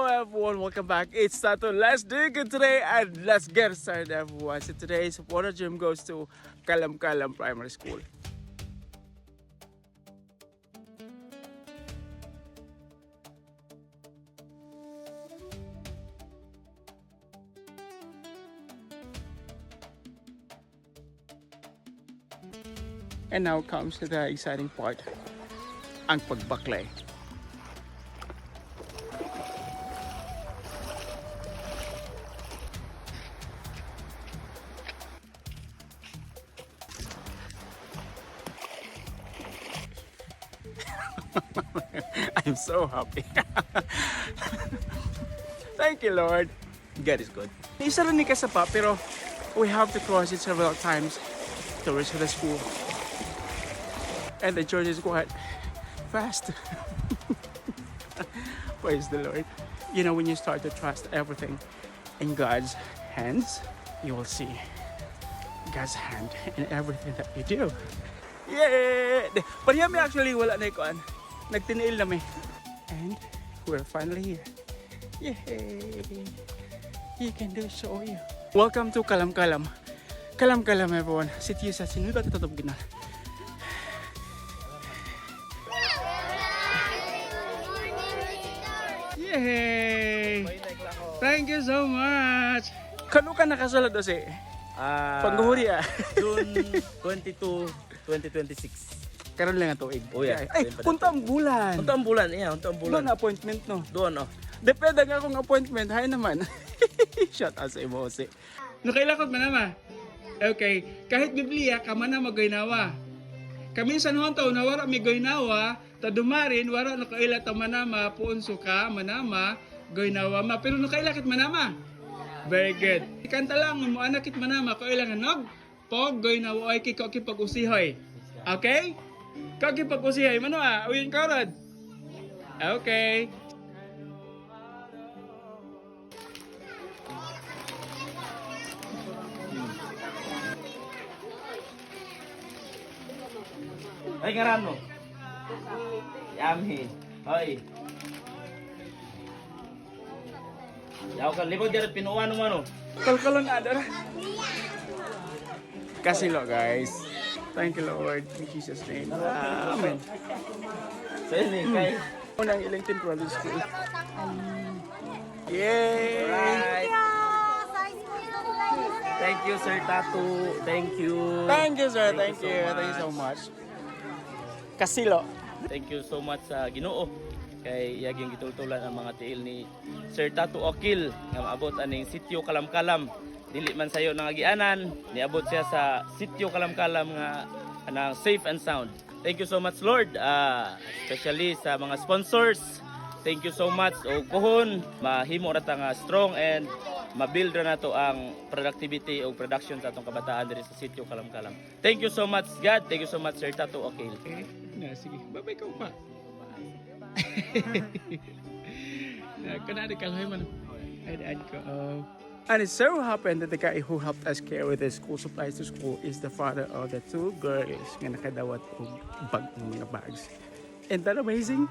everyone, welcome back. It's Tato. Let's do good today and let's get started everyone. So today's water gym goes to Kalam Kalam Primary School. And now comes the exciting part, ang pagbaklay. I'm so happy. Thank you, Lord. God is good. Isa rin ni kasapa, pero we have to cross it several times to reach the school. And the church is quite fast. Praise the Lord. You know, when you start to trust everything in God's hands, you will see God's hand in everything that you do. Yeah! Pariyami actually wala na ikuan. Nagtiniil na may. And we're finally here. Yay! You can do so, you. Welcome to Kalam Kalam. Kalam Kalam, everyone. Sityo sa sinulat at tatong ginal. Yay! Thank you so much! Kano ka nakasulod kasi? Pangguhuri June 22, 2026. Karon lang ang tuig. Oh yeah. Ay, punta ang bulan. Unta ang bulan, iya, unta ang bulan. Doon appointment, no? Doon, oh. Depende nga akong appointment. Hay naman. Shut up sa emosi. Nakailakot man naman. Okay. Kahit Biblia, kama na magaynawa. Kami sa noon taon na wala may goynawa, tadumarin, wala nakailat ang manama, puunso ka, manama, goynawa ma. Pero nakailakit manama. Very good. Ikanta lang, mo anakit manama, kailangan nog, pog, goynawa, ay kiko kipag-usihoy. Okay? Kau kipag-usihoy, mano uyin ka rod. Okay. Ay, karano. Yummy. Hoy. Yaw ka, likod dyan at pinuwan mo, ano? Kalkalon na, dara. Kasilo, guys. Thank you, Lord. In Jesus' name. Amen. So, yun kay. Unang Ellington Primary School. Yay! Right. Thank you, Sir Tato. Thank you. Thank you, sir. Thank you. Thank you so much. Kasilo. Thank you so much sa Ginoo kay yaging gitultulan ang mga tiil ni Sir Tato Okil nga maabot aning sitio Kalam-Kalam. Dili man sayo nang agianan, niabot siya sa sitio Kalam-Kalam nga anang safe and sound. Thank you so much, Lord. Especially sa mga sponsors. Thank you so much. O kuhon, mahimo ra ta nga strong and ma-build ra nato ang productivity o production sa atong kabataan diri sa sitio Kalam-Kalam. Thank you so much, God. Thank you so much, Sir Tato Okil. Okay. Na, sige. Babay ka pa. Kanada ka lang man. Add ko. And it so happened that the guy who helped us carry the school supplies to school is the father of the two girls nga nakadawat og bag ng mga bags. Isn't that amazing?